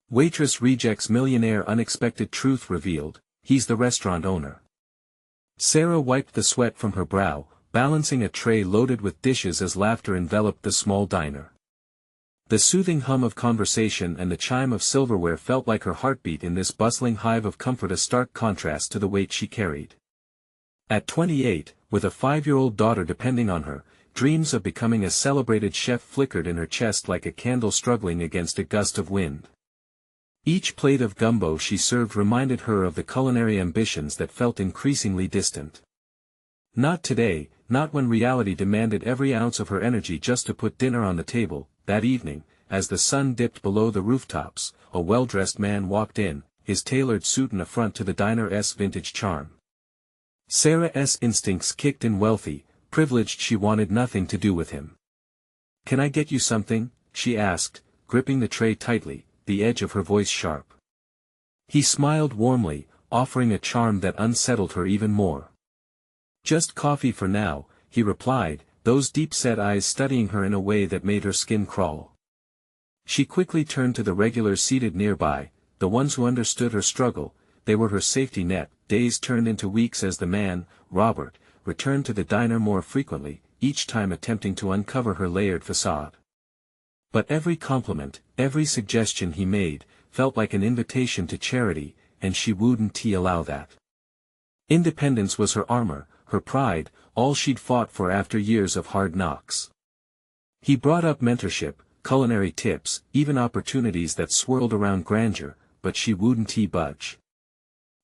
Waitress rejects millionaire, unexpected truth revealed, he's the restaurant owner. Sarah wiped the sweat from her brow, balancing a tray loaded with dishes as laughter enveloped the small diner. The soothing hum of conversation and the chime of silverware felt like her heartbeat in this bustling hive of comfort, a stark contrast to the weight she carried. At 28, with a 5-year-old daughter depending on her, dreams of becoming a celebrated chef flickered in her chest like a candle struggling against a gust of wind. Each plate of gumbo she served reminded her of the culinary ambitions that felt increasingly distant. Not today, not when reality demanded every ounce of her energy just to put dinner on the table. That evening, as the sun dipped below the rooftops, a well-dressed man walked in, his tailored suit an affront to the diner's vintage charm. Sarah's instincts kicked in. Wealthy, privileged, she wanted nothing to do with him. "Can I get you something?" she asked, gripping the tray tightly, the edge of her voice sharp. He smiled warmly, offering a charm that unsettled her even more. "Just coffee for now," he replied, those deep-set eyes studying her in a way that made her skin crawl. She quickly turned to the regulars seated nearby, the ones who understood her struggle. They were her safety net. Days turned into weeks as the man, Robert, returned to the diner more frequently, each time attempting to uncover her layered facade. But every compliment, every suggestion he made, felt like an invitation to charity, and she wouldn't allow that. Independence was her armor, her pride, all she'd fought for after years of hard knocks. He brought up mentorship, culinary tips, even opportunities that swirled around grandeur, but she wouldn't budge.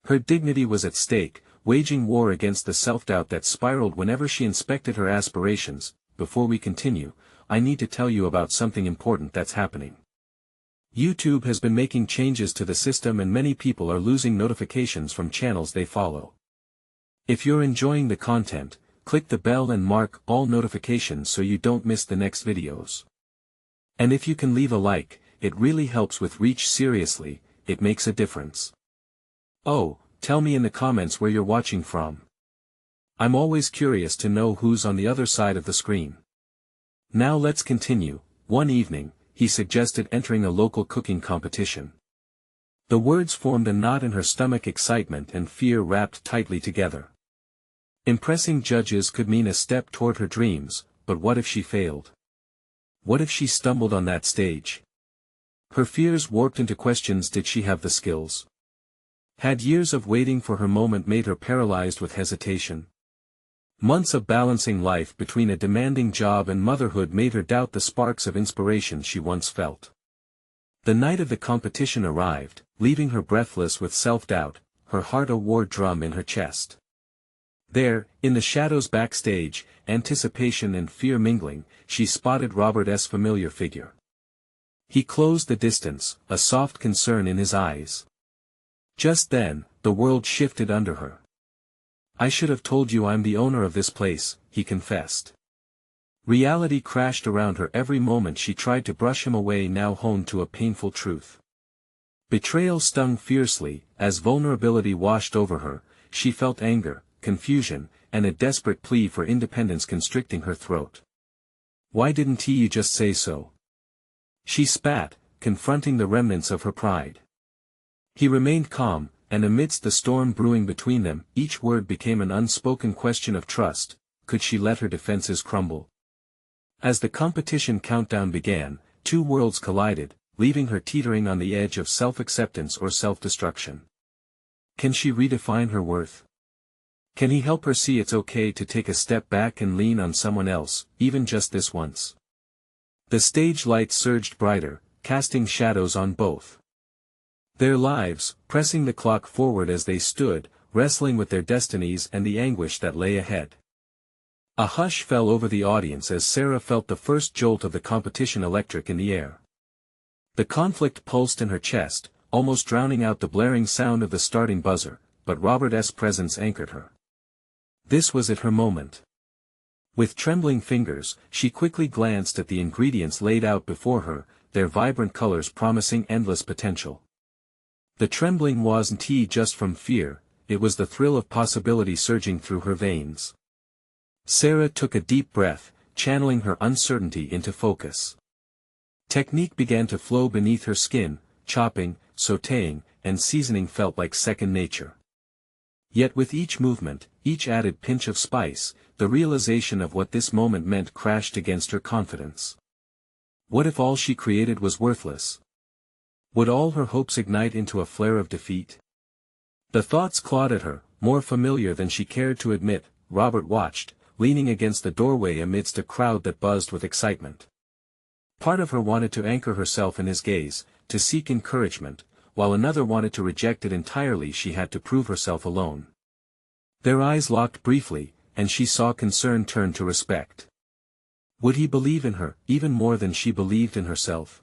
Her dignity was at stake, waging war against the self-doubt that spiraled whenever she inspected her aspirations. "Before we continue, I need to tell you about something important that's happening. YouTube has been making changes to the system and many people are losing notifications from channels they follow. If you're enjoying the content, click the bell and mark all notifications so you don't miss the next videos. And if you can leave a like, it really helps with reach. Seriously, it makes a difference. Oh, tell me in the comments where you're watching from. I'm always curious to know who's on the other side of the screen. Now let's continue. One evening, he suggested entering a local cooking competition. The words formed a knot in her stomach, excitement and fear wrapped tightly together. Impressing judges could mean a step toward her dreams, but what if she failed? What if she stumbled on that stage? Her fears warped into questions. Did she have the skills? Had years of waiting for her moment made her paralyzed with hesitation? Months of balancing life between a demanding job and motherhood made her doubt the sparks of inspiration she once felt. The night of the competition arrived, leaving her breathless with self-doubt, her heart a war drum in her chest. There, in the shadows backstage, anticipation and fear mingling, she spotted Robert's familiar figure. He closed the distance, a soft concern in his eyes. Just then, the world shifted under her. "I should have told you I'm the owner of this place," he confessed. Reality crashed around her every moment she tried to brush him away, now honed to a painful truth. Betrayal stung fiercely. As vulnerability washed over her, she felt anger, confusion, and a desperate plea for independence constricting her throat. "Why didn't you just say so?" she spat, confronting the remnants of her pride. He remained calm, and amidst the storm brewing between them, each word became an unspoken question of trust. Could she let her defenses crumble? As the competition countdown began, two worlds collided, leaving her teetering on the edge of self-acceptance or self-destruction. Can she redefine her worth? Can he help her see it's okay to take a step back and lean on someone else, even just this once? The stage lights surged brighter, casting shadows on both their lives, pressing the clock forward as they stood, wrestling with their destinies and the anguish that lay ahead. A hush fell over the audience as Sarah felt the first jolt of the competition, electric in the air. The conflict pulsed in her chest, almost drowning out the blaring sound of the starting buzzer, but Robert's presence anchored her. This was it, her moment. With trembling fingers, she quickly glanced at the ingredients laid out before her, their vibrant colors promising endless potential. The trembling wasn't just from fear, it was the thrill of possibility surging through her veins. Sarah took a deep breath, channeling her uncertainty into focus. Technique began to flow beneath her skin, chopping, sautéing, and seasoning felt like second nature. Yet with each movement, each added pinch of spice, the realization of what this moment meant crashed against her confidence. What if all she created was worthless? Would all her hopes ignite into a flare of defeat? The thoughts clawed at her, more familiar than she cared to admit. Robert watched, leaning against the doorway amidst a crowd that buzzed with excitement. Part of her wanted to anchor herself in his gaze, to seek encouragement, while another wanted to reject it entirely. She had to prove herself alone. Their eyes locked briefly, and she saw concern turn to respect. Would he believe in her, even more than she believed in herself?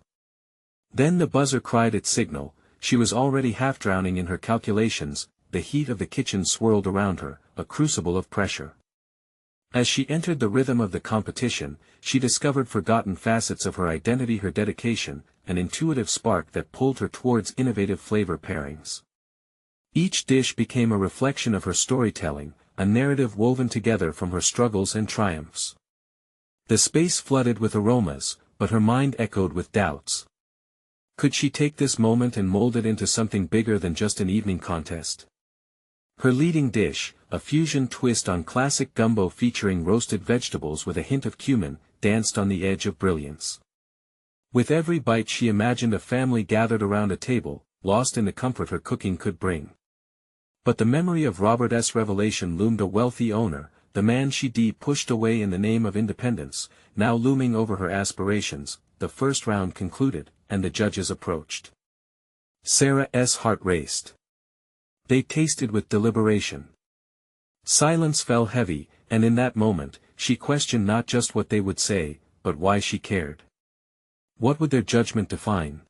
Then the buzzer cried its signal. She was already half drowning in her calculations. The heat of the kitchen swirled around her, a crucible of pressure. As she entered the rhythm of the competition, she discovered forgotten facets of her identity, her dedication, an intuitive spark that pulled her towards innovative flavor pairings. Each dish became a reflection of her storytelling, a narrative woven together from her struggles and triumphs. The space flooded with aromas, but her mind echoed with doubts. Could she take this moment and mold it into something bigger than just an evening contest? Her leading dish, a fusion twist on classic gumbo featuring roasted vegetables with a hint of cumin, danced on the edge of brilliance. With every bite she imagined a family gathered around a table, lost in the comfort her cooking could bring. But the memory of Robert's revelation loomed, a wealthy owner, the man she'd pushed away in the name of independence, now looming over her aspirations. The first round concluded, and the judges approached. Sarah's heart raced. They tasted with deliberation. Silence fell heavy, and in that moment, she questioned not just what they would say, but why she cared. What would their judgment define?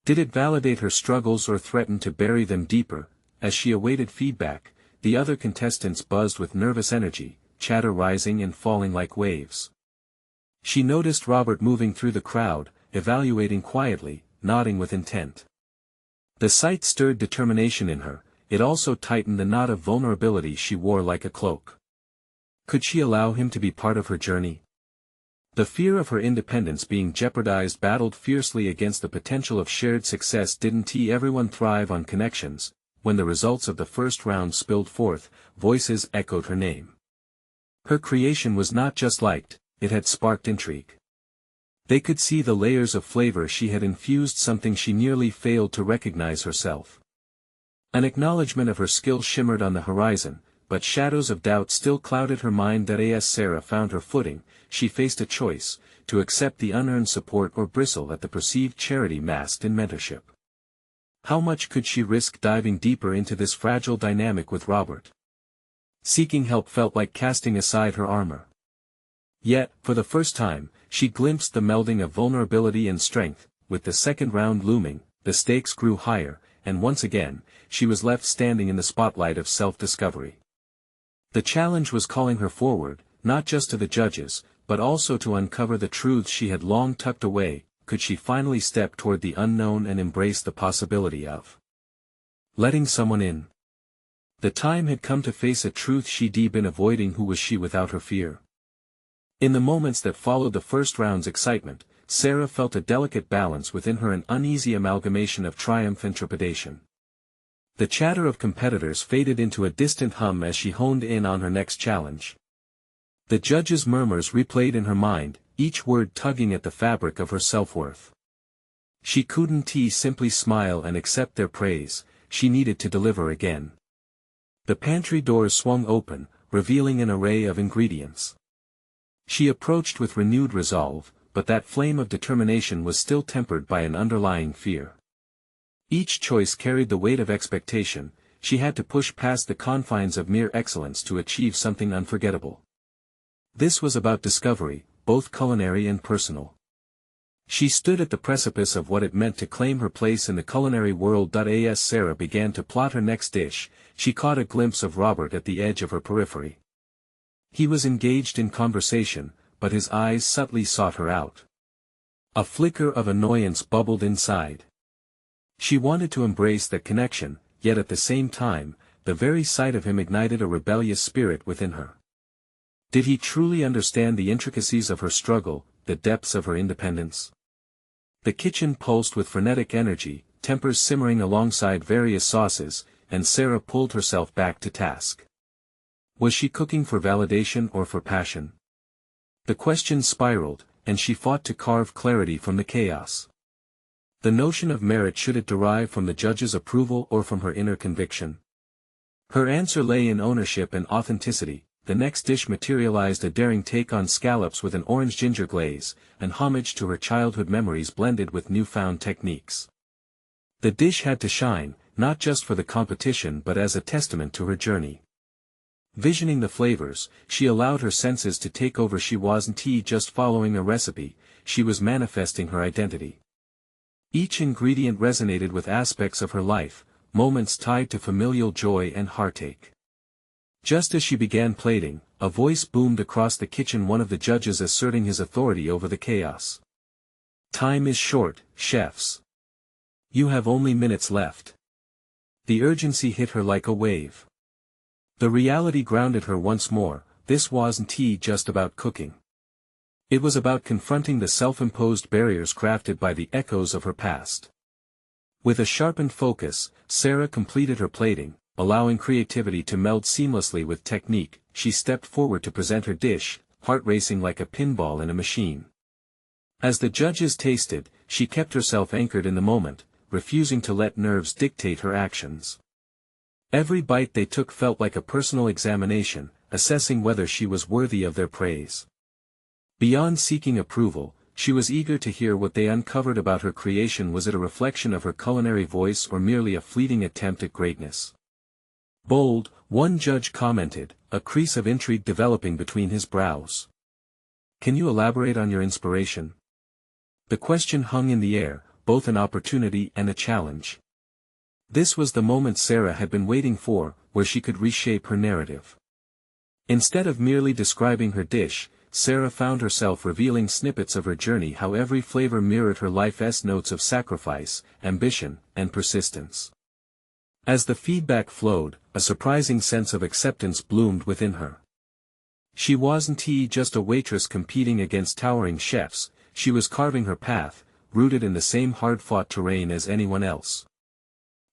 Did it validate her struggles or threaten to bury them deeper? As she awaited feedback, the other contestants buzzed with nervous energy, chatter rising and falling like waves. She noticed Robert moving through the crowd, evaluating quietly, nodding with intent. The sight stirred determination in her. It also tightened the knot of vulnerability she wore like a cloak. Could she allow him to be part of her journey? The fear of her independence being jeopardized battled fiercely against the potential of shared success. Didn't everyone thrive on connections? When the results of the first round spilled forth, voices echoed her name. Her creation was not just liked, it had sparked intrigue. They could see the layers of flavor she had infused, something she nearly failed to recognize herself. An acknowledgement of her skill shimmered on the horizon, but shadows of doubt still clouded her mind. As Sarah found her footing, she faced a choice, to accept the unearned support or bristle at the perceived charity masked in mentorship. How much could she risk diving deeper into this fragile dynamic with Robert? Seeking help felt like casting aside her armor. Yet, for the first time, she glimpsed the melding of vulnerability and strength. With the second round looming, the stakes grew higher, and once again, she was left standing in the spotlight of self-discovery. The challenge was calling her forward, not just to the judges, but also to uncover the truths she had long tucked away. Could she finally step toward the unknown and embrace the possibility of letting someone in? The time had come to face a truth she'd been avoiding. Who was she without her fear? In the moments that followed the first round's excitement, Sarah felt a delicate balance within her, an uneasy amalgamation of triumph and trepidation. The chatter of competitors faded into a distant hum as she honed in on her next challenge. The judges' murmurs replayed in her mind, each word tugging at the fabric of her self-worth. She couldn't simply smile and accept their praise, she needed to deliver again. The pantry doors swung open, revealing an array of ingredients. She approached with renewed resolve, but that flame of determination was still tempered by an underlying fear. Each choice carried the weight of expectation. She had to push past the confines of mere excellence to achieve something unforgettable. This was about discovery, both culinary and personal. She stood at the precipice of what it meant to claim her place in the culinary world. As Sarah began to plot her next dish, she caught a glimpse of Robert at the edge of her periphery. He was engaged in conversation, but his eyes subtly sought her out. A flicker of annoyance bubbled inside. She wanted to embrace that connection, yet at the same time, the very sight of him ignited a rebellious spirit within her. Did he truly understand the intricacies of her struggle, the depths of her independence? The kitchen pulsed with frenetic energy, tempers simmering alongside various sauces, and Sarah pulled herself back to task. Was she cooking for validation or for passion? The question spiraled, and she fought to carve clarity from the chaos. The notion of merit, should it derive from the judge's approval or from her inner conviction? Her answer lay in ownership and authenticity. The next dish materialized a daring take on scallops with an orange ginger glaze, an homage to her childhood memories blended with newfound techniques. The dish had to shine, not just for the competition but as a testament to her journey. Visioning the flavors, she allowed her senses to take over. She wasn't just following a recipe, she was manifesting her identity. Each ingredient resonated with aspects of her life, moments tied to familial joy and heartache. Just as she began plating, a voice boomed across the kitchen, one of the judges asserting his authority over the chaos. "Time is short, chefs. You have only minutes left." The urgency hit her like a wave. The reality grounded her once more. This wasn't just about cooking. It was about confronting the self-imposed barriers crafted by the echoes of her past. With a sharpened focus, Sarah completed her plating, allowing creativity to meld seamlessly with technique. She stepped forward to present her dish, heart racing like a pinball in a machine. As the judges tasted, she kept herself anchored in the moment, refusing to let nerves dictate her actions. Every bite they took felt like a personal examination, assessing whether she was worthy of their praise. Beyond seeking approval, she was eager to hear what they uncovered about her creation. Was it a reflection of her culinary voice or merely a fleeting attempt at greatness? "Bold," one judge commented, a crease of intrigue developing between his brows. "Can you elaborate on your inspiration?" The question hung in the air, both an opportunity and a challenge. This was the moment Sarah had been waiting for, where she could reshape her narrative. Instead of merely describing her dish, Sarah found herself revealing snippets of her journey, how every flavor mirrored her life's notes of sacrifice, ambition, and persistence. As the feedback flowed, a surprising sense of acceptance bloomed within her. She wasn't just a waitress competing against towering chefs, she was carving her path, rooted in the same hard-fought terrain as anyone else.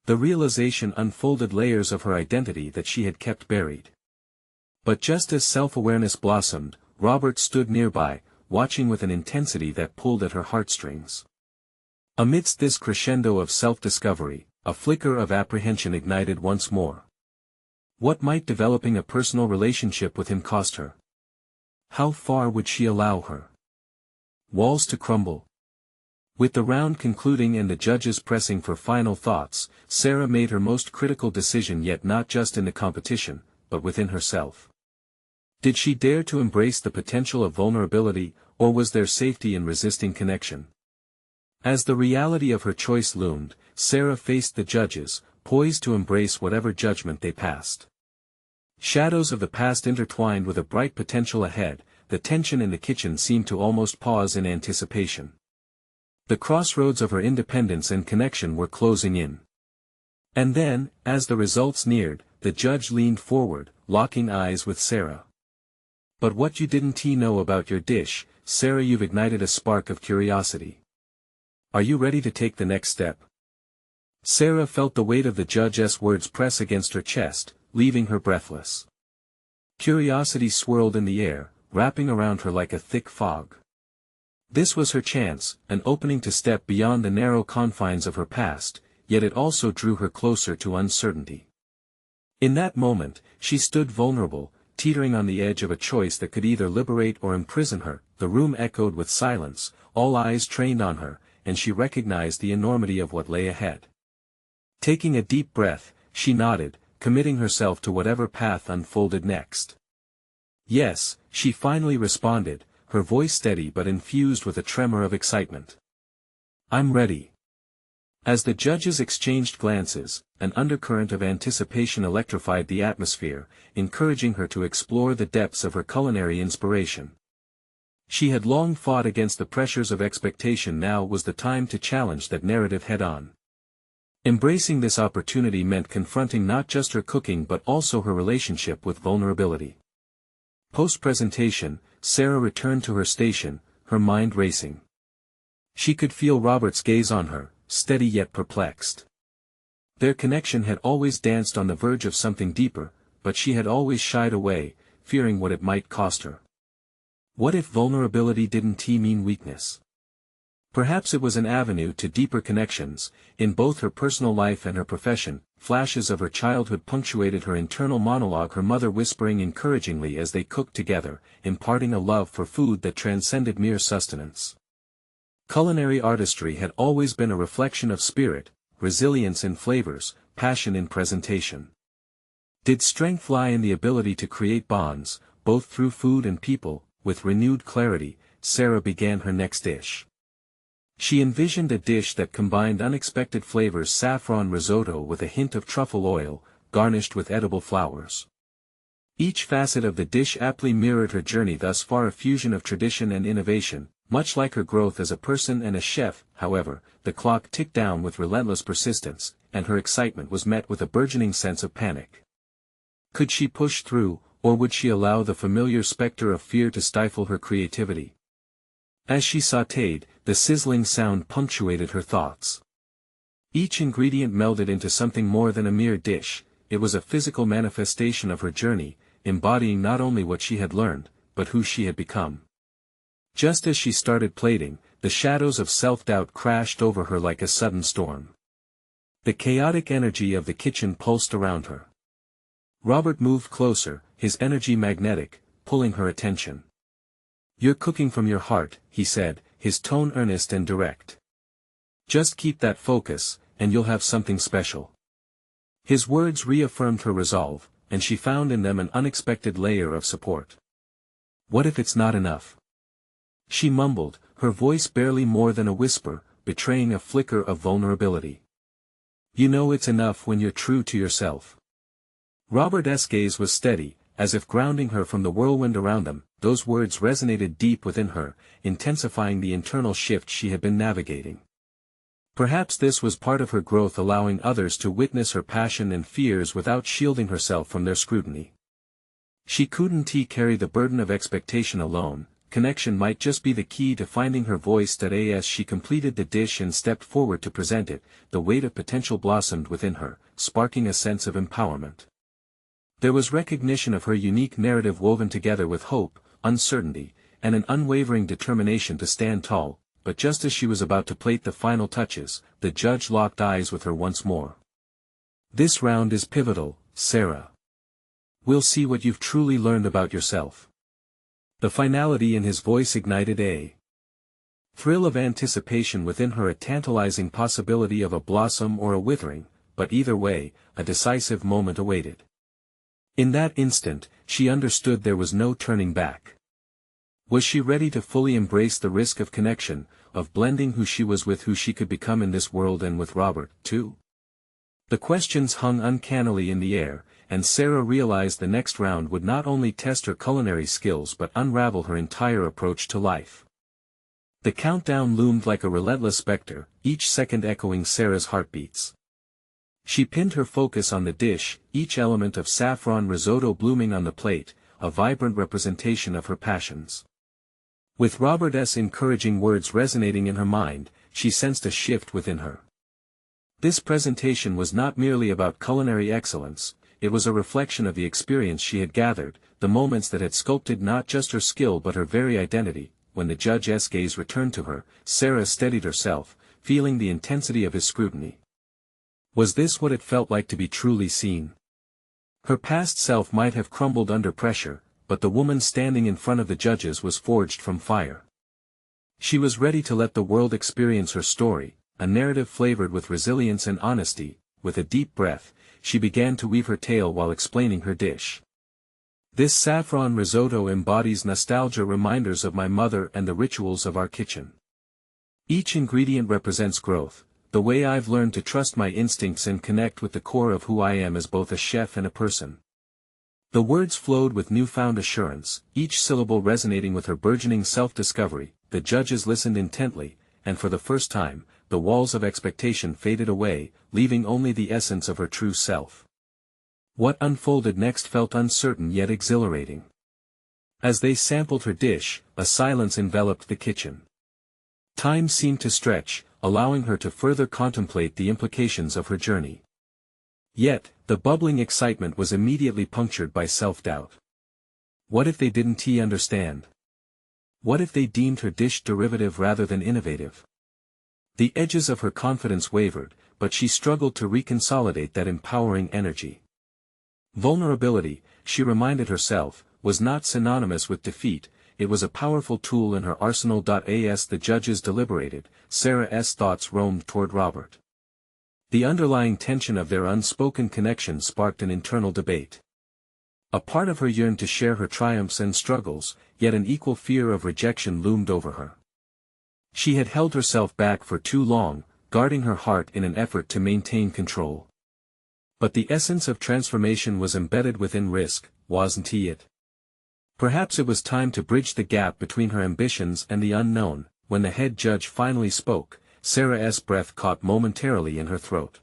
The realization unfolded layers of her identity that she had kept buried. But just as self-awareness blossomed, Robert stood nearby, watching with an intensity that pulled at her heartstrings. Amidst this crescendo of self-discovery, a flicker of apprehension ignited once more. What might developing a personal relationship with him cost her? How far would she allow her walls to crumble? With the round concluding and the judges pressing for final thoughts, Sarah made her most critical decision yet, not just in the competition, but within herself. Did she dare to embrace the potential of vulnerability, or was there safety in resisting connection? As the reality of her choice loomed, Sarah faced the judges, poised to embrace whatever judgment they passed. Shadows of the past intertwined with a bright potential ahead, the tension in the kitchen seemed to almost pause in anticipation. The crossroads of her independence and connection were closing in. And then, as the results neared, the judge leaned forward, locking eyes with Sarah. "But what you didn't know about your dish, Sarah, you've ignited a spark of curiosity. Are you ready to take the next step?" Sarah felt the weight of the judge's words press against her chest, leaving her breathless. Curiosity swirled in the air, wrapping around her like a thick fog. This was her chance, an opening to step beyond the narrow confines of her past, yet it also drew her closer to uncertainty. In that moment, she stood vulnerable, teetering on the edge of a choice that could either liberate or imprison her. The room echoed with silence, all eyes trained on her, and she recognized the enormity of what lay ahead. Taking a deep breath, she nodded, committing herself to whatever path unfolded next. "Yes," she finally responded, her voice steady but infused with a tremor of excitement. "I'm ready." As the judges exchanged glances, an undercurrent of anticipation electrified the atmosphere, encouraging her to explore the depths of her culinary inspiration. She had long fought against the pressures of expectation. Now was the time to challenge that narrative head-on. Embracing this opportunity meant confronting not just her cooking but also her relationship with vulnerability. Post-presentation, Sarah returned to her station, her mind racing. She could feel Robert's gaze on her, steady yet perplexed. Their connection had always danced on the verge of something deeper, but she had always shied away, fearing what it might cost her. What if vulnerability didn't mean weakness? Perhaps it was an avenue to deeper connections. In both her personal life and her profession, flashes of her childhood punctuated her internal monologue, her mother whispering encouragingly as they cooked together, imparting a love for food that transcended mere sustenance. Culinary artistry had always been a reflection of spirit, resilience in flavors, passion in presentation. Did strength lie in the ability to create bonds, both through food and people? With renewed clarity, Sarah began her next dish. She envisioned a dish that combined unexpected flavors: saffron risotto with a hint of truffle oil, garnished with edible flowers. Each facet of the dish aptly mirrored her journey thus far, a fusion of tradition and innovation. Much like her growth as a person and a chef, however, the clock ticked down with relentless persistence, and her excitement was met with a burgeoning sense of panic. Could she push through, or would she allow the familiar specter of fear to stifle her creativity? As she sautéed, the sizzling sound punctuated her thoughts. Each ingredient melded into something more than a mere dish. It was a physical manifestation of her journey, embodying not only what she had learned, but who she had become. Just as she started plating, the shadows of self-doubt crashed over her like a sudden storm. The chaotic energy of the kitchen pulsed around her. Robert moved closer, his energy magnetic, pulling her attention. "You're cooking from your heart," he said, his tone earnest and direct. "Just keep that focus, and you'll have something special." His words reaffirmed her resolve, and she found in them an unexpected layer of support. "What if it's not enough?" she mumbled, her voice barely more than a whisper, betraying a flicker of vulnerability. "You know it's enough when you're true to yourself." Robert's gaze was steady, as if grounding her from the whirlwind around them. Those words resonated deep within her, intensifying the internal shift she had been navigating. Perhaps this was part of her growth, allowing others to witness her passion and fears without shielding herself from their scrutiny. She couldn't carry the burden of expectation alone. Connection might just be the key to finding her voice. As she completed the dish and stepped forward to present it, the weight of potential blossomed within her, sparking a sense of empowerment. There was recognition of her unique narrative woven together with hope, uncertainty, and an unwavering determination to stand tall. But just as she was about to plate the final touches, the judge locked eyes with her once more. "This round is pivotal, Sarah. We'll see what you've truly learned about yourself." The finality in his voice ignited a thrill of anticipation within her, a tantalizing possibility of a blossom or a withering, but either way, a decisive moment awaited. In that instant, she understood there was no turning back. Was she ready to fully embrace the risk of connection, of blending who she was with who she could become in this world, and with Robert, too? The questions hung uncannily in the air, and Sarah realized the next round would not only test her culinary skills but unravel her entire approach to life. The countdown loomed like a relentless specter, each second echoing Sarah's heartbeats. She pinned her focus on the dish, each element of saffron risotto blooming on the plate, a vibrant representation of her passions. With Robert's encouraging words resonating in her mind, she sensed a shift within her. This presentation was not merely about culinary excellence, it was a reflection of the experience she had gathered, the moments that had sculpted not just her skill but her very identity. When the judge's gaze returned to her, Sarah steadied herself, feeling the intensity of his scrutiny. Was this what it felt like to be truly seen? Her past self might have crumbled under pressure, but the woman standing in front of the judges was forged from fire. She was ready to let the world experience her story, a narrative flavored with resilience and honesty. With a deep breath, she began to weave her tale while explaining her dish. "This saffron risotto embodies nostalgia, reminders of my mother and the rituals of our kitchen. Each ingredient represents growth, the way I've learned to trust my instincts and connect with the core of who I am as both a chef and a person." The words flowed with newfound assurance, each syllable resonating with her burgeoning self-discovery. The judges listened intently, and for the first time, the walls of expectation faded away, leaving only the essence of her true self. What unfolded next felt uncertain yet exhilarating. As they sampled her dish, a silence enveloped the kitchen. Time seemed to stretch, allowing her to further contemplate the implications of her journey. Yet, the bubbling excitement was immediately punctured by self-doubt. What if they didn't understand? What if they deemed her dish derivative rather than innovative? The edges of her confidence wavered, but she struggled to reconsolidate that empowering energy. Vulnerability, she reminded herself, was not synonymous with defeat, it was a powerful tool in her arsenal. As the judges deliberated, Sarah's thoughts roamed toward Robert. The underlying tension of their unspoken connection sparked an internal debate. A part of her yearned to share her triumphs and struggles, yet an equal fear of rejection loomed over her. She had held herself back for too long, guarding her heart in an effort to maintain control. But the essence of transformation was embedded within risk, wasn't it? Perhaps it was time to bridge the gap between her ambitions and the unknown. When the head judge finally spoke, Sarah's breath caught momentarily in her throat.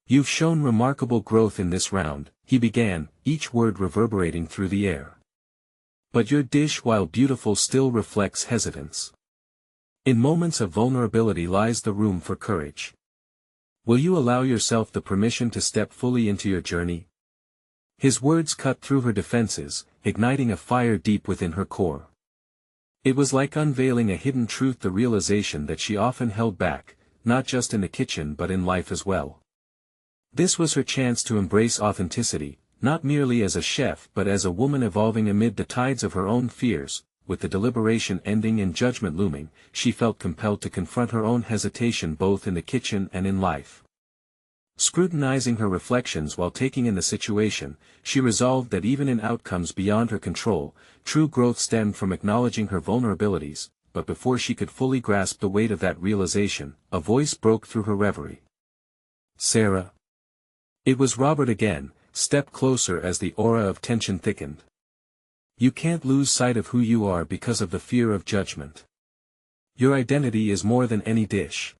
"You've shown remarkable growth in this round," he began, each word reverberating through the air. "But your dish, while beautiful, still reflects hesitance. In moments of vulnerability lies the room for courage. Will you allow yourself the permission to step fully into your journey?" His words cut through her defenses, igniting a fire deep within her core. It was like unveiling a hidden truth, the realization that she often held back, not just in the kitchen but in life as well. This was her chance to embrace authenticity, not merely as a chef but as a woman evolving amid the tides of her own fears. With the deliberation ending and judgment looming, she felt compelled to confront her own hesitation both in the kitchen and in life. Scrutinizing her reflections while taking in the situation, she resolved that even in outcomes beyond her control, true growth stemmed from acknowledging her vulnerabilities. But before she could fully grasp the weight of that realization, a voice broke through her reverie. "Sarah." It was Robert again, stepped closer as the aura of tension thickened. "You can't lose sight of who you are because of the fear of judgment. Your identity is more than any dish."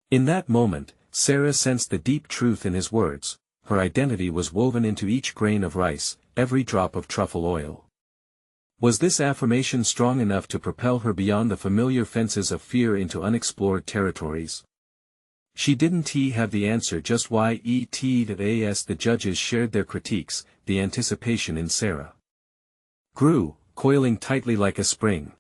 In that moment, Sarah sensed the deep truth in his words. Her identity was woven into each grain of rice, every drop of truffle oil. Was this affirmation strong enough to propel her beyond the familiar fences of fear into unexplored territories? She didn't have the answer just as the judges shared their critiques, the anticipation in Sarah grew, coiling tightly like a spring.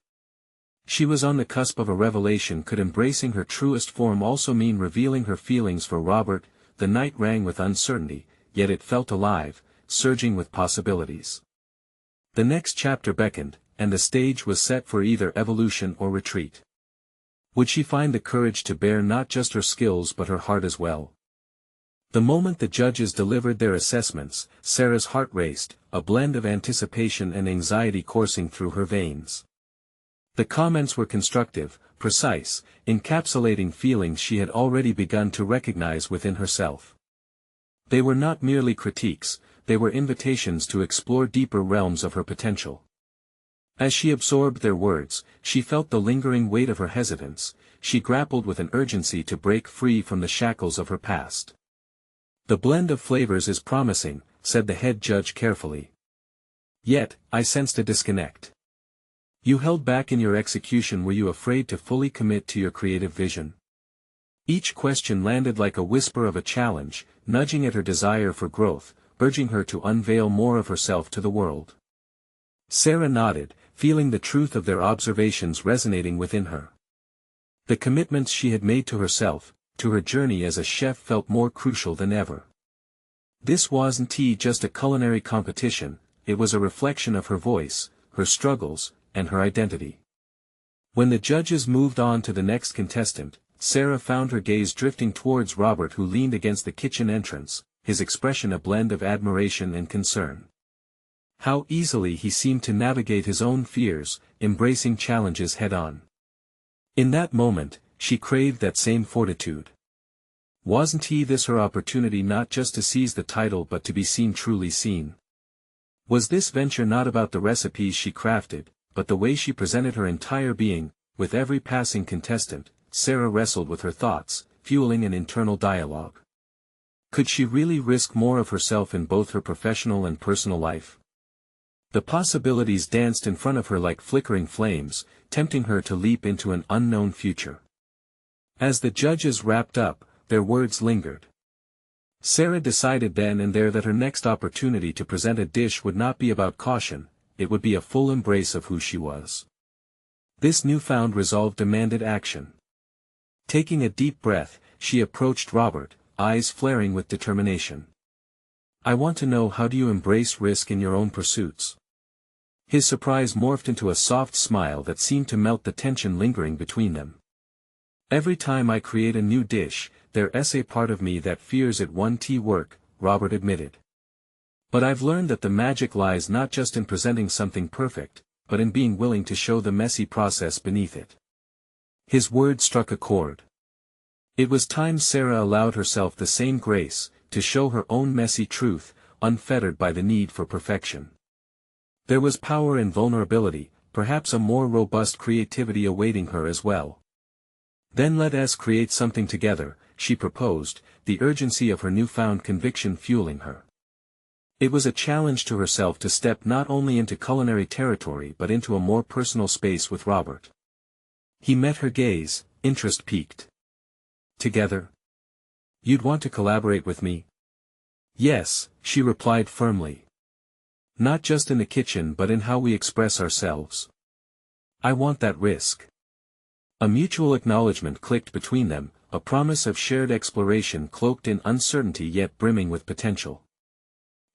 She was on the cusp of a revelation. Could embracing her truest form also mean revealing her feelings for Robert? The night rang with uncertainty, yet it felt alive, surging with possibilities. The next chapter beckoned, and the stage was set for either evolution or retreat. Would she find the courage to bear not just her skills but her heart as well? The moment the judges delivered their assessments, Sarah's heart raced, a blend of anticipation and anxiety coursing through her veins. The comments were constructive, precise, encapsulating feelings she had already begun to recognize within herself. They were not merely critiques, they were invitations to explore deeper realms of her potential. As she absorbed their words, she felt the lingering weight of her hesitance. She grappled with an urgency to break free from the shackles of her past. "The blend of flavors is promising," said the head judge carefully. "Yet, I sensed a disconnect. You held back in your execution. Were you afraid to fully commit to your creative vision?" Each question landed like a whisper of a challenge, nudging at her desire for growth, urging her to unveil more of herself to the world. Sarah nodded, feeling the truth of their observations resonating within her. The commitments she had made to herself, to her journey as a chef, felt more crucial than ever. This wasn't just a culinary competition, it was a reflection of her voice, her struggles, and her identity. When the judges moved on to the next contestant, Sarah found her gaze drifting towards Robert, who leaned against the kitchen entrance, his expression a blend of admiration and concern. How easily he seemed to navigate his own fears, embracing challenges head-on. In that moment, she craved that same fortitude. Wasn't this her opportunity not just to seize the title but to be seen, truly seen? Was this venture not about the recipes she crafted, but the way she presented her entire being? With every passing contestant, Sarah wrestled with her thoughts, fueling an internal dialogue. Could she really risk more of herself in both her professional and personal life? The possibilities danced in front of her like flickering flames, tempting her to leap into an unknown future. As the judges wrapped up, their words lingered. Sarah decided then and there that her next opportunity to present a dish would not be about caution, it would be a full embrace of who she was. This newfound resolve demanded action. Taking a deep breath, she approached Robert, eyes flaring with determination. "I want to know, how do you embrace risk in your own pursuits?" His surprise morphed into a soft smile that seemed to melt the tension lingering between them. "Every time I create a new dish, there's a part of me that fears it won't work," Robert admitted. "But I've learned that the magic lies not just in presenting something perfect, but in being willing to show the messy process beneath it." His words struck a chord. It was time Sarah allowed herself the same grace, to show her own messy truth, unfettered by the need for perfection. There was power in vulnerability, perhaps a more robust creativity awaiting her as well. "Then let us create something together," she proposed, the urgency of her newfound conviction fueling her. It was a challenge to herself to step not only into culinary territory but into a more personal space with Robert. He met her gaze, interest piqued. "Together? You'd want to collaborate with me?" "Yes," she replied firmly. "Not just in the kitchen but in how we express ourselves. I want that risk." A mutual acknowledgement clicked between them, a promise of shared exploration cloaked in uncertainty yet brimming with potential.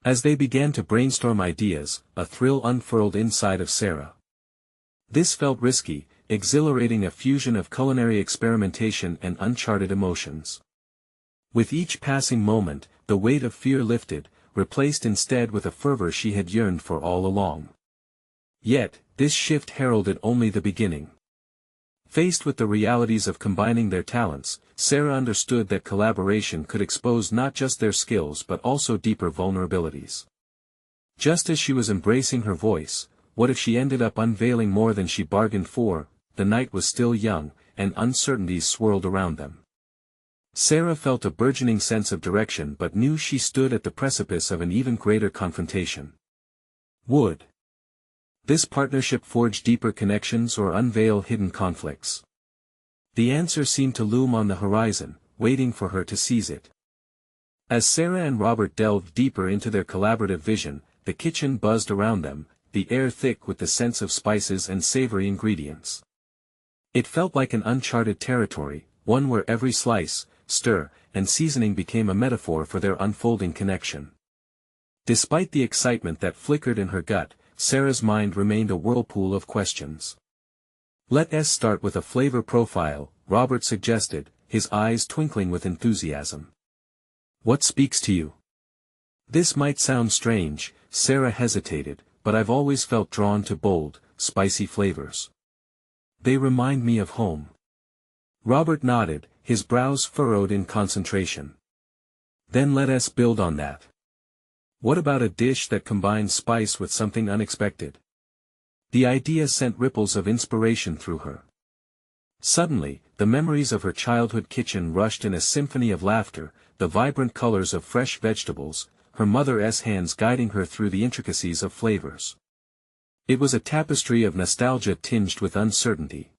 As they began to brainstorm ideas, a thrill unfurled inside of Sarah. This felt risky, exhilarating, a fusion of culinary experimentation and uncharted emotions. With each passing moment, the weight of fear lifted, replaced instead with a fervor she had yearned for all along. Yet, this shift heralded only the beginning. Faced with the realities of combining their talents, Sarah understood that collaboration could expose not just their skills but also deeper vulnerabilities. Just as she was embracing her voice, what if she ended up unveiling more than she bargained for? The night was still young, and uncertainties swirled around them. Sarah felt a burgeoning sense of direction but knew she stood at the precipice of an even greater confrontation. Would this partnership forge deeper connections or unveil hidden conflicts? The answer seemed to loom on the horizon, waiting for her to seize it. As Sarah and Robert delved deeper into their collaborative vision, the kitchen buzzed around them, the air thick with the sense of spices and savory ingredients. It felt like an uncharted territory, one where every slice, stir, and seasoning became a metaphor for their unfolding connection. Despite the excitement that flickered in her gut, Sarah's mind remained a whirlpool of questions. "Let's start with a flavor profile," Robert suggested, his eyes twinkling with enthusiasm. "What speaks to you?" This might sound strange, Sarah hesitated, but I've always felt drawn to bold, spicy flavors. They remind me of home. Robert nodded, his brows furrowed in concentration. "Then let us build on that. What about a dish that combines spice with something unexpected?" The idea sent ripples of inspiration through her. Suddenly, the memories of her childhood kitchen rushed in a symphony of laughter, the vibrant colors of fresh vegetables, her mother's hands guiding her through the intricacies of flavors. It was a tapestry of nostalgia tinged with uncertainty.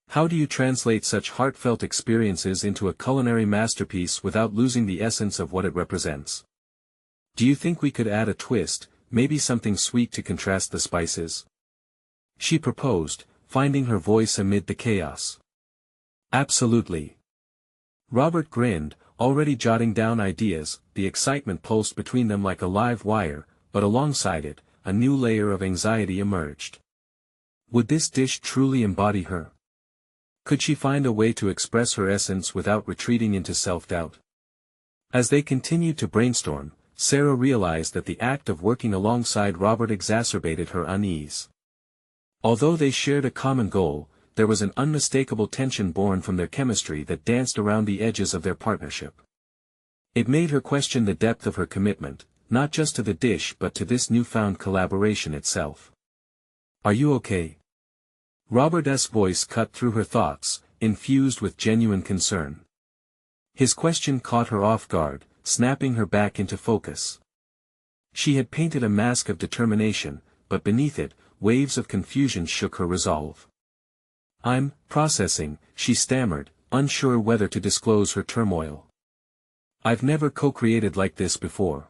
How do you translate such heartfelt experiences into a culinary masterpiece without losing the essence of what it represents? Do you think we could add a twist, maybe something sweet to contrast the spices? She proposed, finding her voice amid the chaos. Absolutely. Robert grinned, already jotting down ideas, the excitement pulsed between them like a live wire, but alongside it, a new layer of anxiety emerged. Would this dish truly embody her? Could she find a way to express her essence without retreating into self-doubt? As they continued to brainstorm, Sarah realized that the act of working alongside Robert exacerbated her unease. Although they shared a common goal, there was an unmistakable tension born from their chemistry that danced around the edges of their partnership. It made her question the depth of her commitment, not just to the dish but to this newfound collaboration itself. "Are you okay?" Robert's voice cut through her thoughts, infused with genuine concern. His question caught her off guard, snapping her back into focus. She had painted a mask of determination, but beneath it, waves of confusion shook her resolve. "I'm processing," she stammered, unsure whether to disclose her turmoil. "I've never co-created like this before.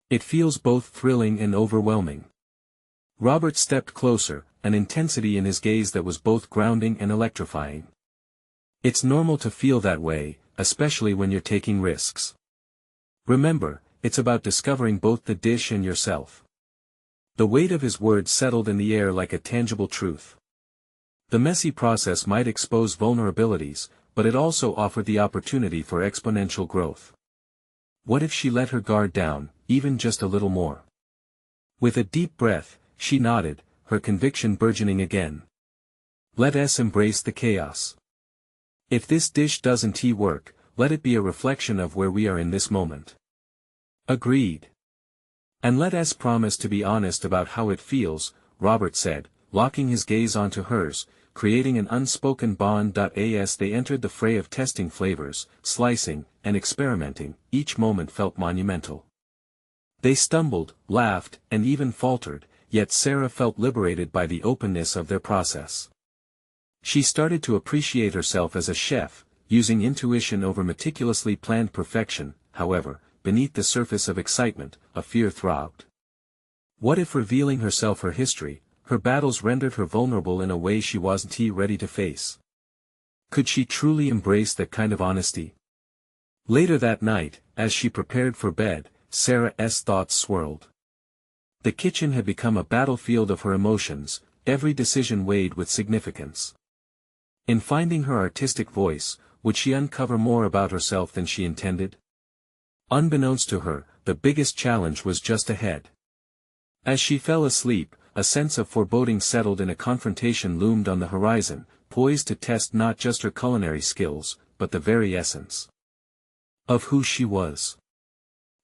It feels both thrilling and overwhelming." Robert stepped closer, an intensity in his gaze that was both grounding and electrifying. "It's normal to feel that way, especially when you're taking risks. Remember, it's about discovering both the dish and yourself." The weight of his words settled in the air like a tangible truth. The messy process might expose vulnerabilities, but it also offered the opportunity for exponential growth. What if she let her guard down, even just a little more? With a deep breath, she nodded, her conviction burgeoning again. "Let us embrace the chaos. If this dish doesn't work, let it be a reflection of where we are in this moment." "Agreed. And let us promise to be honest about how it feels," Robert said, locking his gaze onto hers, creating an unspoken bond. As they entered the fray of testing flavors, slicing, and experimenting, each moment felt monumental. They stumbled, laughed, and even faltered, yet Sarah felt liberated by the openness of their process. She started to appreciate herself as a chef, using intuition over meticulously planned perfection. However, beneath the surface of excitement, a fear throbbed. What if revealing herself, her history, her battles rendered her vulnerable in a way she wasn't ready to face? Could she truly embrace that kind of honesty? Later that night, as she prepared for bed, Sarah's thoughts swirled. The kitchen had become a battlefield of her emotions, every decision weighed with significance. In finding her artistic voice, would she uncover more about herself than she intended? Unbeknownst to her, the biggest challenge was just ahead. As she fell asleep, a sense of foreboding settled in. A confrontation loomed on the horizon, poised to test not just her culinary skills, but the very essence of who she was.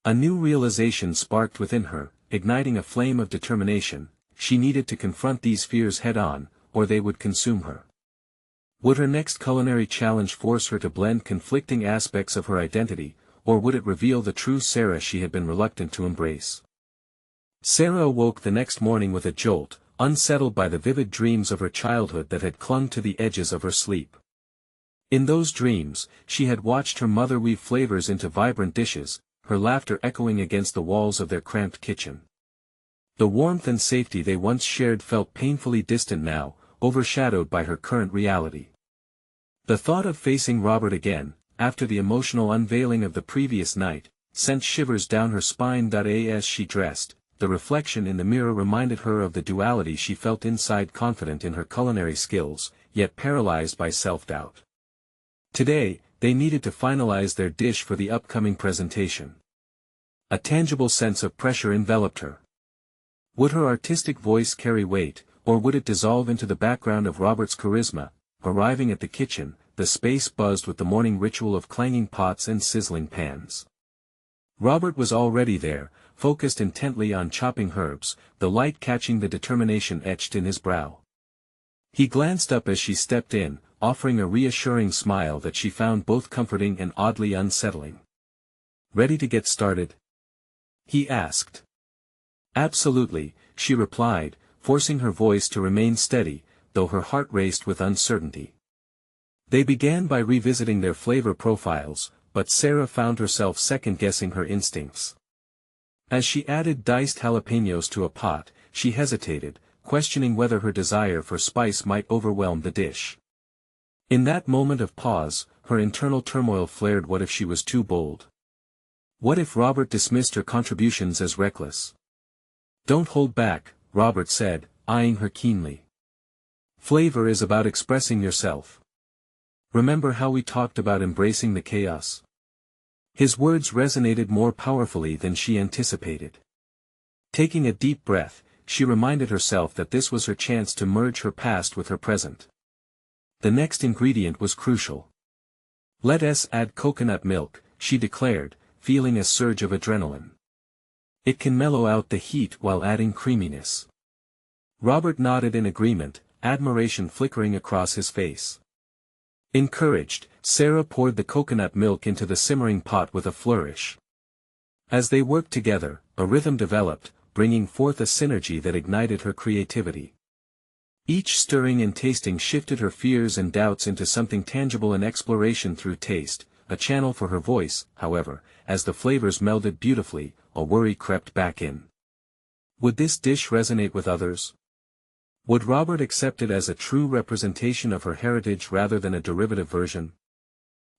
A new realization sparked within her, igniting a flame of determination. She needed to confront these fears head-on, or they would consume her. Would her next culinary challenge force her to blend conflicting aspects of her identity, or would it reveal the true Sarah she had been reluctant to embrace? Sarah awoke the next morning with a jolt, unsettled by the vivid dreams of her childhood that had clung to the edges of her sleep. In those dreams, she had watched her mother weave flavors into vibrant dishes, her laughter echoing against the walls of their cramped kitchen. The warmth and safety they once shared felt painfully distant now, overshadowed by her current reality. The thought of facing Robert again, after the emotional unveiling of the previous night, sent shivers down her spine. As she dressed, the reflection in the mirror reminded her of the duality she felt inside, confident in her culinary skills, yet paralyzed by self-doubt. Today, they needed to finalize their dish for the upcoming presentation. A tangible sense of pressure enveloped her. Would her artistic voice carry weight, or would it dissolve into the background of Robert's charisma? Arriving at the kitchen, the space buzzed with the morning ritual of clanging pots and sizzling pans. Robert was already there, focused intently on chopping herbs, the light catching the determination etched in his brow. He glanced up as she stepped in, offering a reassuring smile that she found both comforting and oddly unsettling. "Ready to get started?" he asked. "Absolutely," she replied, forcing her voice to remain steady, though her heart raced with uncertainty. They began by revisiting their flavor profiles, but Sarah found herself second-guessing her instincts. As she added diced jalapenos to a pot, she hesitated, questioning whether her desire for spice might overwhelm the dish. In that moment of pause, her internal turmoil flared. What if she was too bold? What if Robert dismissed her contributions as reckless? "Don't hold back," Robert said, eyeing her keenly. "Flavor is about expressing yourself. Remember how we talked about embracing the chaos?" His words resonated more powerfully than she anticipated. Taking a deep breath, she reminded herself that this was her chance to merge her past with her present. The next ingredient was crucial. "Let us add coconut milk," she declared, feeling a surge of adrenaline. "It can mellow out the heat while adding creaminess." Robert nodded in agreement, admiration flickering across his face. Encouraged, Sarah poured the coconut milk into the simmering pot with a flourish. As they worked together, a rhythm developed, bringing forth a synergy that ignited her creativity. Each stirring and tasting shifted her fears and doubts into something tangible, and exploration through taste, a channel for her voice. However, as the flavors melded beautifully, a worry crept back in. Would this dish resonate with others? Would Robert accept it as a true representation of her heritage rather than a derivative version?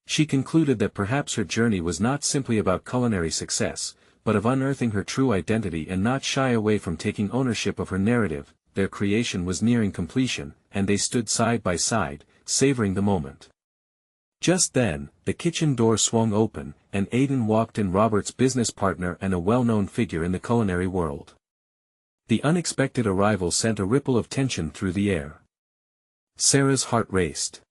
She concluded that perhaps her journey was not simply about culinary success, but of unearthing her true identity and not shy away from taking ownership of her narrative. Their creation was nearing completion, and they stood side by side, savoring the moment. Just then, the kitchen door swung open, and Aidan walked in, Robert's business partner and a well-known figure in the culinary world. The unexpected arrival sent a ripple of tension through the air. Sarah's heart raced.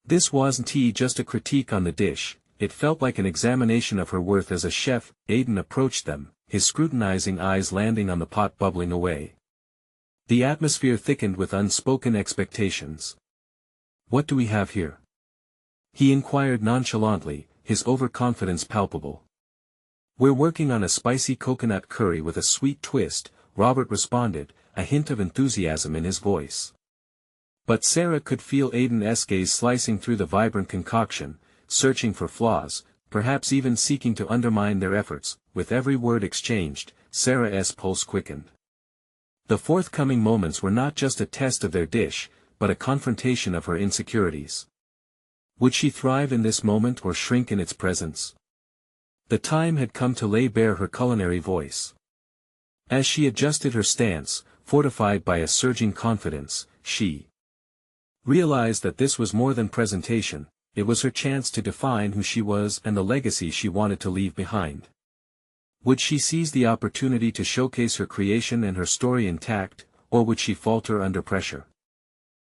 This wasn't just a critique on the dish, it felt like an examination of her worth as a chef. Aidan approached them, his scrutinizing eyes landing on the pot bubbling away. The atmosphere thickened with unspoken expectations. "What do we have here?" he inquired nonchalantly, his overconfidence palpable. "We're working on a spicy coconut curry with a sweet twist," Robert responded, a hint of enthusiasm in his voice. But Sarah could feel Aidan's gaze slicing through the vibrant concoction, searching for flaws, perhaps even seeking to undermine their efforts. With every word exchanged, Sarah's pulse quickened. The forthcoming moments were not just a test of their dish, but a confrontation of her insecurities. Would she thrive in this moment or shrink in its presence? The time had come to lay bare her culinary voice. As she adjusted her stance, fortified by a surging confidence, she realized that this was more than presentation, it was her chance to define who she was and the legacy she wanted to leave behind. Would she seize the opportunity to showcase her creation and her story intact, or would she falter under pressure?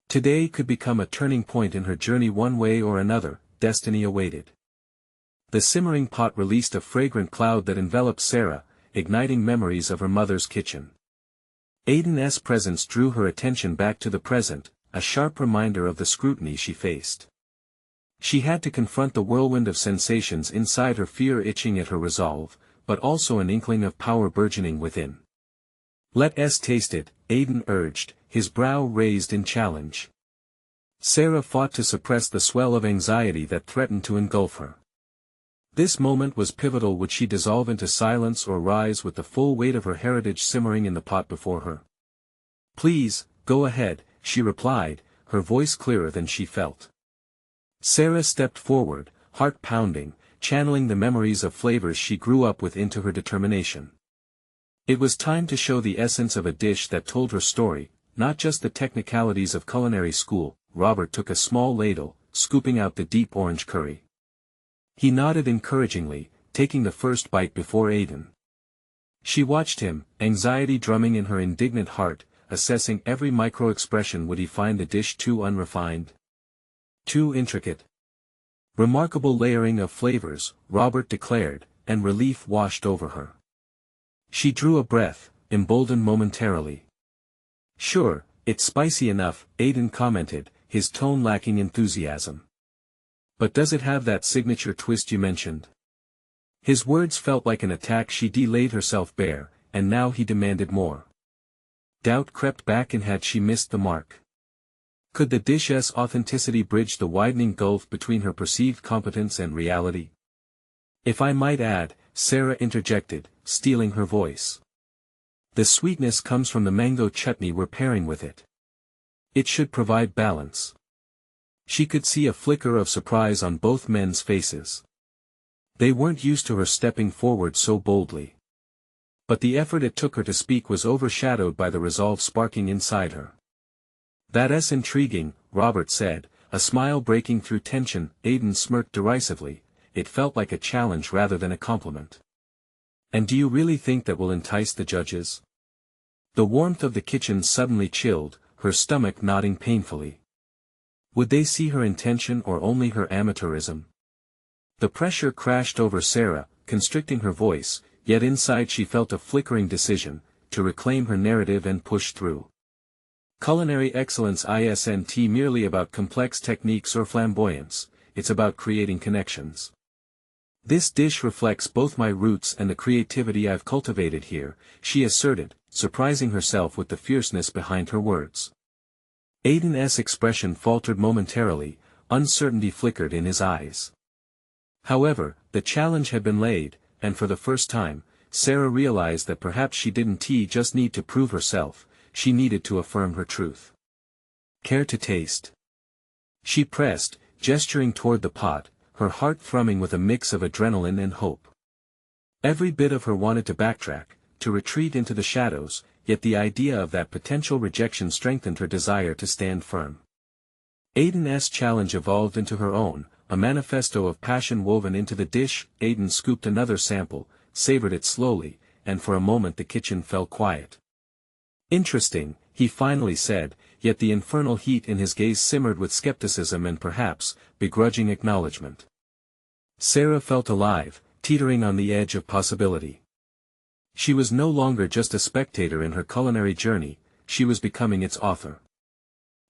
Today could become a turning point in her journey. One way or another, destiny awaited. The simmering pot released a fragrant cloud that enveloped Sarah, igniting memories of her mother's kitchen. Aidan's presence drew her attention back to the present, a sharp reminder of the scrutiny she faced. She had to confront the whirlwind of sensations inside her, fear itching at her resolve, but also an inkling of power burgeoning within. "Let us taste it," Aidan urged, his brow raised in challenge. Sarah fought to suppress the swell of anxiety that threatened to engulf her. This moment was pivotal. Would she dissolve into silence or rise with the full weight of her heritage simmering in the pot before her? "Please, go ahead," she replied, her voice clearer than she felt. Sarah stepped forward, heart pounding, channeling the memories of flavors she grew up with into her determination. It was time to show the essence of a dish that told her story, not just the technicalities of culinary school. Robert took a small ladle, scooping out the deep orange curry. He nodded encouragingly, taking the first bite before Aidan. She watched him, anxiety drumming in her indignant heart, assessing every micro-expression. Would he find the dish too unrefined? Too intricate? "Remarkable layering of flavors," Robert declared, and relief washed over her. She drew a breath, emboldened momentarily. "Sure, it's spicy enough," Aidan commented, his tone lacking enthusiasm. "But does it have that signature twist you mentioned?" His words felt like an attack. She laid herself bare, and now he demanded more. Doubt crept back in. Had she missed the mark? Could the dish's authenticity bridge the widening gulf between her perceived competence and reality? "If I might add," Sarah interjected, stealing her voice. "The sweetness comes from the mango chutney we're pairing with it. It should provide balance." She could see a flicker of surprise on both men's faces. They weren't used to her stepping forward so boldly. But the effort it took her to speak was overshadowed by the resolve sparking inside her. "That's intriguing," Robert said, a smile breaking through tension. Aidan smirked derisively. It felt like a challenge rather than a compliment. "And do you really think that will entice the judges?" The warmth of the kitchen suddenly chilled, her stomach knotting painfully. Would they see her intention or only her amateurism? The pressure crashed over Sarah, constricting her voice, yet inside she felt a flickering decision, to reclaim her narrative and push through. Culinary excellence isn't merely about complex techniques or flamboyance, it's about creating connections. "This dish reflects both my roots and the creativity I've cultivated here," she asserted, surprising herself with the fierceness behind her words. Aiden's expression faltered momentarily, uncertainty flickered in his eyes. However, the challenge had been laid, and for the first time, Sarah realized that perhaps she didn't just need to prove herself, she needed to affirm her truth. Care to taste? She pressed, gesturing toward the pot, her heart thrumming with a mix of adrenaline and hope. Every bit of her wanted to backtrack, to retreat into the shadows, yet the idea of that potential rejection strengthened her desire to stand firm. Aiden's challenge evolved into her own, a manifesto of passion woven into the dish. Aiden scooped another sample, savored it slowly, and for a moment the kitchen fell quiet. Interesting, he finally said, yet the infernal heat in his gaze simmered with skepticism and perhaps, begrudging acknowledgement. Sarah felt alive, teetering on the edge of possibility. She was no longer just a spectator in her culinary journey, she was becoming its author.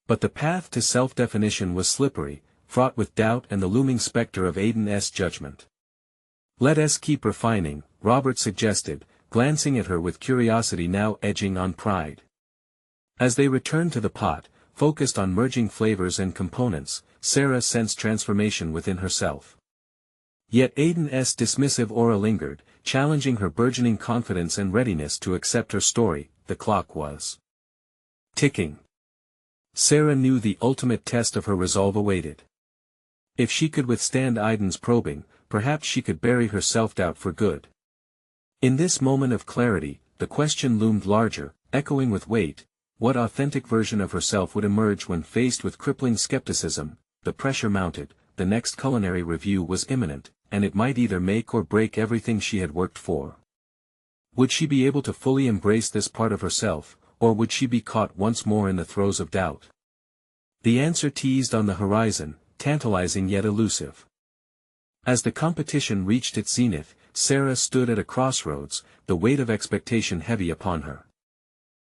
But the path to self-definition was slippery, fraught with doubt and the looming specter of Aiden's judgment. "Let us keep refining," Robert suggested, glancing at her with curiosity now edging on pride. As they returned to the pot, focused on merging flavors and components, Sarah sensed transformation within herself. Yet Aiden's dismissive aura lingered, challenging her burgeoning confidence and readiness to accept her story. The clock was ticking. Sarah knew the ultimate test of her resolve awaited. If she could withstand Aiden's probing, perhaps she could bury her self-doubt for good. In this moment of clarity, the question loomed larger, echoing with weight: what authentic version of herself would emerge when faced with crippling skepticism? The pressure mounted, the next culinary review was imminent, and it might either make or break everything she had worked for. Would she be able to fully embrace this part of herself, or would she be caught once more in the throes of doubt? The answer teased on the horizon, tantalizing yet elusive. As the competition reached its zenith, Sarah stood at a crossroads, the weight of expectation heavy upon her.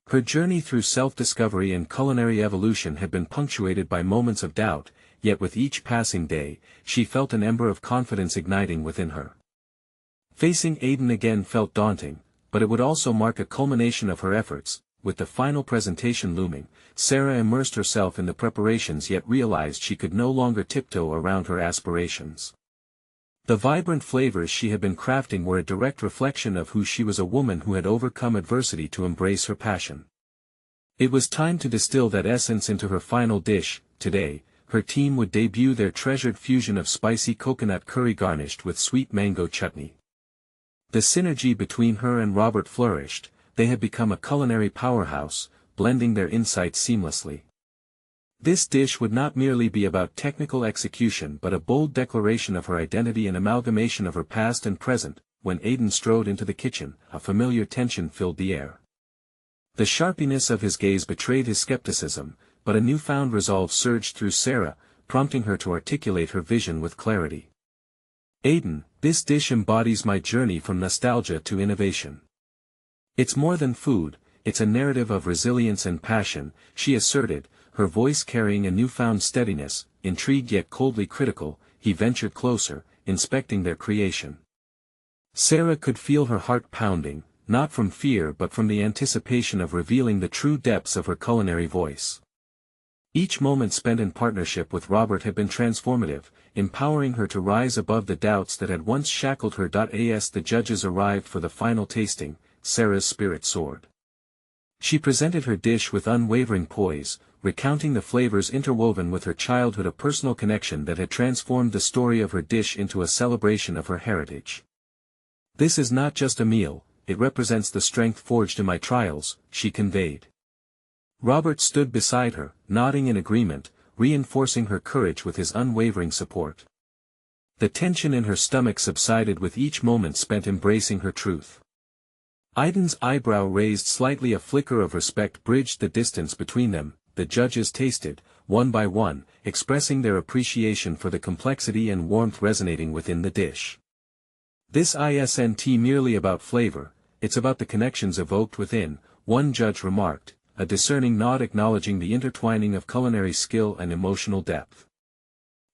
Her journey through self-discovery and culinary evolution had been punctuated by moments of doubt, yet with each passing day, she felt an ember of confidence igniting within her. Facing Aiden again felt daunting, but it would also mark a culmination of her efforts. With the final presentation looming, Sarah immersed herself in the preparations yet realized she could no longer tiptoe around her aspirations. The vibrant flavors she had been crafting were a direct reflection of who she was, a woman who had overcome adversity to embrace her passion. It was time to distill that essence into her final dish. Today, her team would debut their treasured fusion of spicy coconut curry garnished with sweet mango chutney. The synergy between her and Robert flourished, they had become a culinary powerhouse, blending their insights seamlessly. This dish would not merely be about technical execution but a bold declaration of her identity and amalgamation of her past and present. When Aiden strode into the kitchen, a familiar tension filled the air. The sharpness of his gaze betrayed his skepticism, but a newfound resolve surged through Sarah, prompting her to articulate her vision with clarity. "Aiden, this dish embodies my journey from nostalgia to innovation. It's more than food, it's a narrative of resilience and passion," she asserted, her voice carrying a newfound steadiness. Intrigued yet coldly critical, he ventured closer, inspecting their creation. Sarah could feel her heart pounding, not from fear but from the anticipation of revealing the true depths of her culinary voice. Each moment spent in partnership with Robert had been transformative, empowering her to rise above the doubts that had once shackled her. As the judges arrived for the final tasting, Sarah's spirit soared. She presented her dish with unwavering poise, recounting the flavors interwoven with her childhood, a personal connection that had transformed the story of her dish into a celebration of her heritage. "This is not just a meal, it represents the strength forged in my trials," she conveyed. Robert stood beside her, nodding in agreement, reinforcing her courage with his unwavering support. The tension in her stomach subsided with each moment spent embracing her truth. Aiden's eyebrow raised slightly, a flicker of respect bridged the distance between them. The judges tasted, one by one, expressing their appreciation for the complexity and warmth resonating within the dish. "This isn't merely about flavor, it's about the connections evoked within," one judge remarked, a discerning nod acknowledging the intertwining of culinary skill and emotional depth.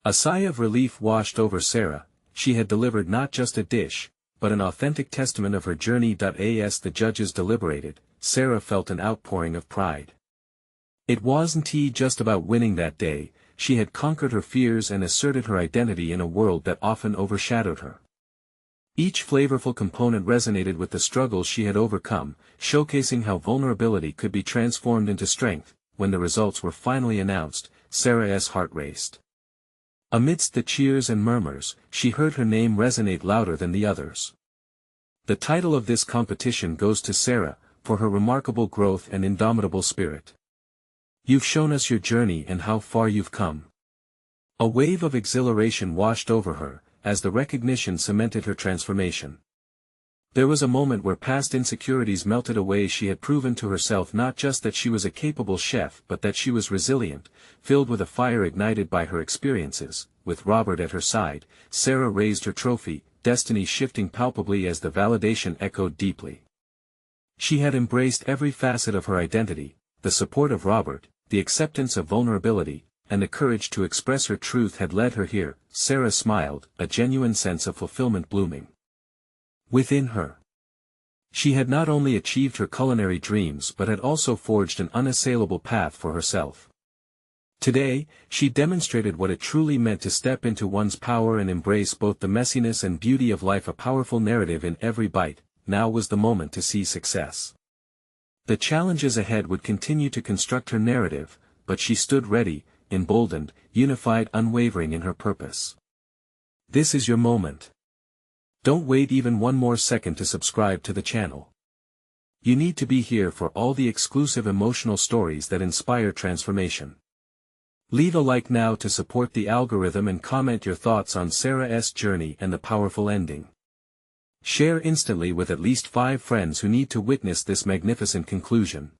A sigh of relief washed over Sarah. She had delivered not just a dish, but an authentic testament of her journey. As the judges deliberated, Sarah felt an outpouring of pride. It wasn't just about winning that day, she had conquered her fears and asserted her identity in a world that often overshadowed her. Each flavorful component resonated with the struggles she had overcome, showcasing how vulnerability could be transformed into strength. When the results were finally announced, Sarah's heart raced. Amidst the cheers and murmurs, she heard her name resonate louder than the others. The title of this competition goes to Sarah, for her remarkable growth and indomitable spirit. You've shown us your journey and how far you've come. A wave of exhilaration washed over her, as the recognition cemented her transformation. There was a moment where past insecurities melted away. She had proven to herself not just that she was a capable chef but that she was resilient, filled with a fire ignited by her experiences. With Robert at her side, Sarah raised her trophy, destiny shifting palpably as the validation echoed deeply. She had embraced every facet of her identity, the support of Robert, the acceptance of vulnerability, and the courage to express her truth had led her here. Sarah smiled, a genuine sense of fulfillment blooming within her. She had not only achieved her culinary dreams but had also forged an unassailable path for herself. Today, she demonstrated what it truly meant to step into one's power and embrace both the messiness and beauty of life. A powerful narrative in every bite. Now was the moment to see success. The challenges ahead would continue to construct her narrative, but she stood ready, emboldened, unified, unwavering in her purpose. This is your moment. Don't wait even one more second to subscribe to the channel. You need to be here for all the exclusive emotional stories that inspire transformation. Leave a like now to support the algorithm and comment your thoughts on Sarah's journey and the powerful ending. Share instantly with at least 5 friends who need to witness this magnificent conclusion.